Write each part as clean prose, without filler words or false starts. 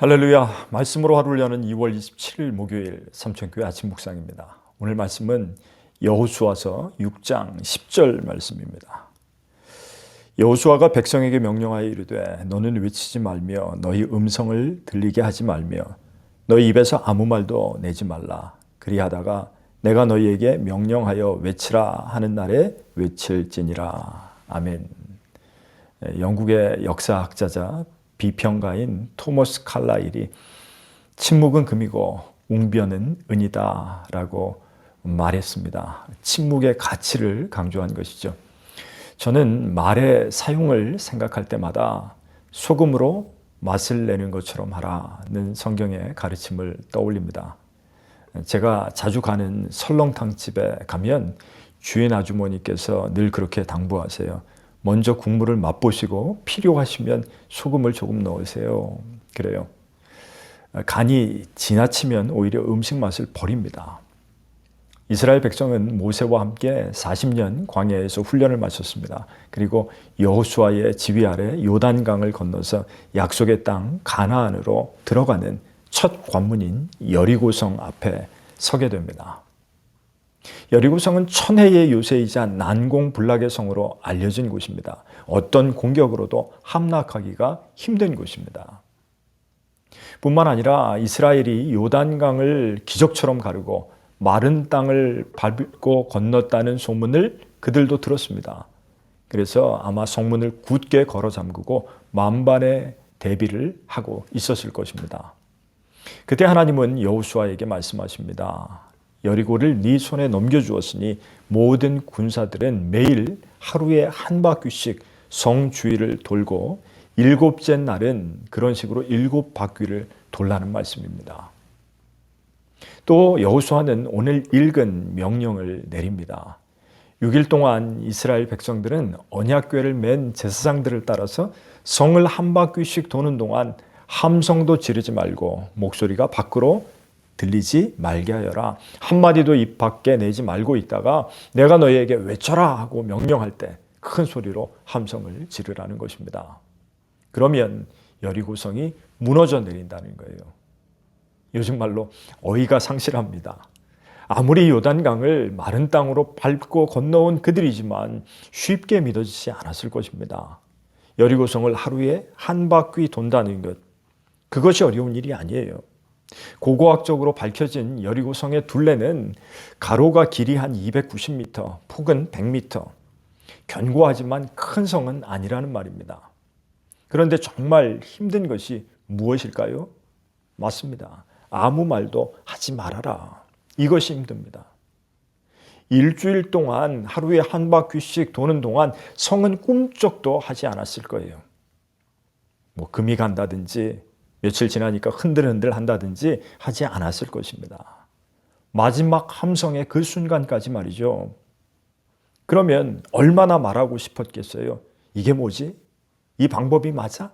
할렐루야. 말씀으로 하루를 여는 2월 27일 목요일 삼천교회 아침 묵상입니다. 오늘 말씀은 여호수아서 6장 10절 말씀입니다. 여호수아가 백성에게 명령하여 이르되 너는 외치지 말며 너희 음성을 들리게 하지 말며 너희 입에서 아무 말도 내지 말라. 그리하다가 내가 너희에게 명령하여 외치라 하는 날에 외칠지니라. 아멘. 영국의 역사학자자 비평가인 토머스 칼라일이 침묵은 금이고 웅변은 은이다 라고 말했습니다. 침묵의 가치를 강조한 것이죠. 저는 말의 사용을 생각할 때마다 소금으로 맛을 내는 것처럼 하라는 성경의 가르침을 떠올립니다. 제가 자주 가는 설렁탕집에 가면 주인 아주머니께서 늘 그렇게 당부하세요. 먼저 국물을 맛보시고 필요하시면 소금을 조금 넣으세요. 그래요. 간이 지나치면 오히려 음식 맛을 버립니다. 이스라엘 백성은 모세와 함께 40년 광야에서 훈련을 마쳤습니다. 그리고 여호수아의 지휘 아래 요단강을 건너서 약속의 땅 가나안으로 들어가는 첫 관문인 여리고성 앞에 서게 됩니다. 여리고성은 천혜의 요새이자 난공불락의 성으로 알려진 곳입니다. 어떤 공격으로도 함락하기가 힘든 곳입니다. 뿐만 아니라 이스라엘이 요단강을 기적처럼 가르고 마른 땅을 밟고 건넜다는 소문을 그들도 들었습니다. 그래서 아마 성문을 굳게 걸어 잠그고 만반의 대비를 하고 있었을 것입니다. 그때 하나님은 여호수아에게 말씀하십니다. 여리고를 네 손에 넘겨주었으니 모든 군사들은 매일 하루에 한 바퀴씩 성 주위를 돌고 일곱째 날은 그런 식으로 7바퀴를 돌라는 말씀입니다. 또 여호수아는 오늘 읽은 명령을 내립니다. 6일 동안 이스라엘 백성들은 언약궤를 맨 제사장들을 따라서 성을 한 바퀴씩 도는 동안 함성도 지르지 말고 목소리가 밖으로 들리지 말게 하여라. 한마디도 입 밖에 내지 말고 있다가 내가 너희에게 외쳐라 하고 명령할 때 큰 소리로 함성을 지르라는 것입니다. 그러면 여리고성이 무너져 내린다는 거예요. 요즘 말로 어이가 상실합니다. 아무리 요단강을 마른 땅으로 밟고 건너온 그들이지만 쉽게 믿어지지 않았을 것입니다. 여리고성을 하루에 한 바퀴 돈다는 것, 그것이 어려운 일이 아니에요. 고고학적으로 밝혀진 여리고성의 둘레는 가로가 길이 한 290m, 폭은 100m. 견고하지만 큰 성은 아니라는 말입니다. 그런데 정말 힘든 것이 무엇일까요? 맞습니다. 아무 말도 하지 말아라. 이것이 힘듭니다. 일주일 동안 하루에 한 바퀴씩 도는 동안 성은 꿈쩍도 하지 않았을 거예요. 금이 간다든지 며칠 지나니까 흔들흔들 한다든지 하지 않았을 것입니다. 마지막 함성의 그 순간까지 말이죠. 그러면 얼마나 말하고 싶었겠어요? 이게 뭐지? 이 방법이 맞아?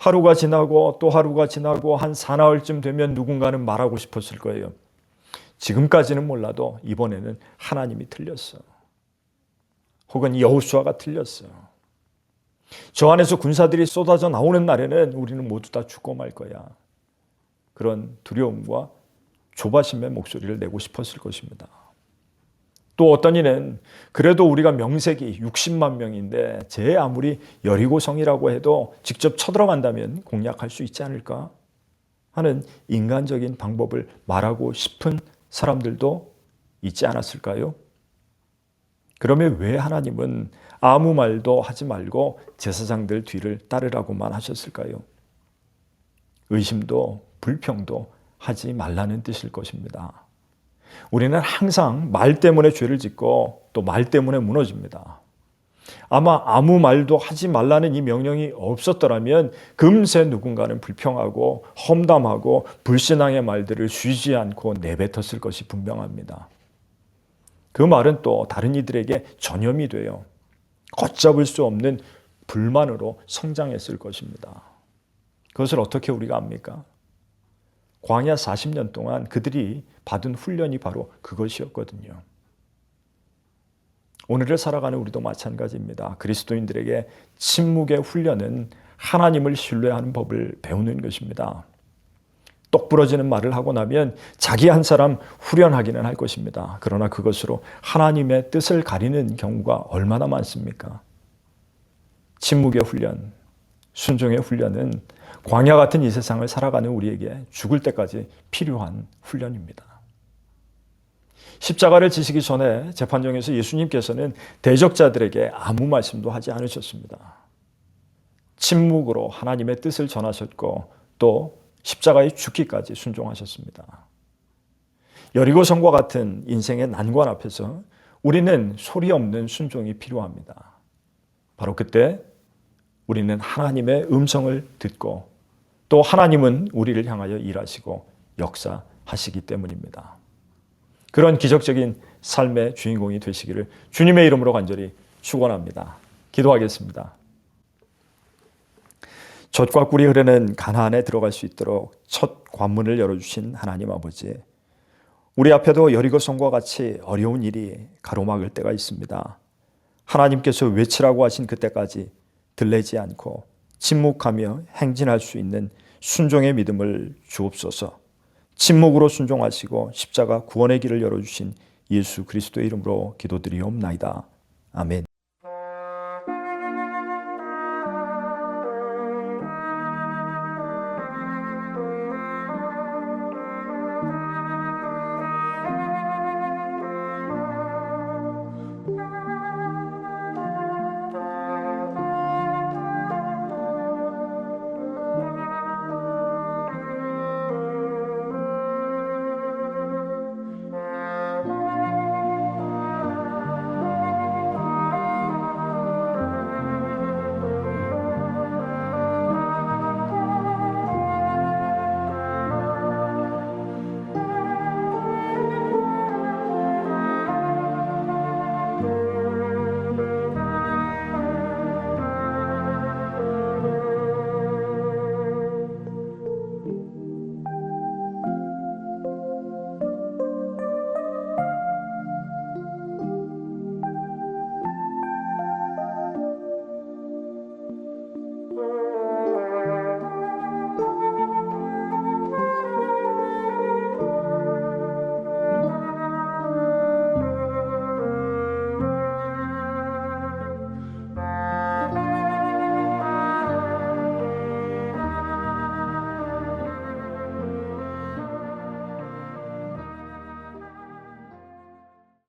하루가 지나고 또 하루가 지나고 한 사나흘쯤 되면 누군가는 말하고 싶었을 거예요. 지금까지는 몰라도 이번에는 하나님이 틀렸어. 혹은 여호수아가 틀렸어. 저 안에서 군사들이 쏟아져 나오는 날에는 우리는 모두 다 죽고 말 거야. 그런 두려움과 조바심의 목소리를 내고 싶었을 것입니다. 또 어떤 이는 그래도 우리가 명색이 60만 명인데 제 아무리 여리고성이라고 해도 직접 쳐들어간다면 공략할 수 있지 않을까 하는 인간적인 방법을 말하고 싶은 사람들도 있지 않았을까요? 그러면 왜 하나님은 아무 말도 하지 말고 제사장들 뒤를 따르라고만 하셨을까요? 의심도 불평도 하지 말라는 뜻일 것입니다. 우리는 항상 말 때문에 죄를 짓고 또 말 때문에 무너집니다. 아마 아무 말도 하지 말라는 이 명령이 없었더라면 금세 누군가는 불평하고 험담하고 불신앙의 말들을 쉬지 않고 내뱉었을 것이 분명합니다. 그 말은 또 다른 이들에게 전염이 되어 걷잡을 수 없는 불만으로 성장했을 것입니다. 그것을 어떻게 우리가 압니까? 광야 40년 동안 그들이 받은 훈련이 바로 그것이었거든요. 오늘을 살아가는 우리도 마찬가지입니다. 그리스도인들에게 침묵의 훈련은 하나님을 신뢰하는 법을 배우는 것입니다. 똑 부러지는 말을 하고 나면 자기 한 사람 후련하기는 할 것입니다. 그러나 그것으로 하나님의 뜻을 가리는 경우가 얼마나 많습니까? 침묵의 훈련, 순종의 훈련은 광야 같은 이 세상을 살아가는 우리에게 죽을 때까지 필요한 훈련입니다. 십자가를 지시기 전에 재판정에서 예수님께서는 대적자들에게 아무 말씀도 하지 않으셨습니다. 침묵으로 하나님의 뜻을 전하셨고 또 십자가에 죽기까지 순종하셨습니다. 여리고성과 같은 인생의 난관 앞에서 우리는 소리 없는 순종이 필요합니다. 바로 그때 우리는 하나님의 음성을 듣고 또 하나님은 우리를 향하여 일하시고 역사하시기 때문입니다. 그런 기적적인 삶의 주인공이 되시기를 주님의 이름으로 간절히 축원합니다. 기도하겠습니다. 젖과 꿀이 흐르는 가나안에 들어갈 수 있도록 첫 관문을 열어주신 하나님 아버지, 우리 앞에도 여리고성과 같이 어려운 일이 가로막을 때가 있습니다. 하나님께서 외치라고 하신 그때까지 들리지 않고 침묵하며 행진할 수 있는 순종의 믿음을 주옵소서. 침묵으로 순종하시고 십자가 구원의 길을 열어주신 예수 그리스도의 이름으로 기도드리옵나이다. 아멘.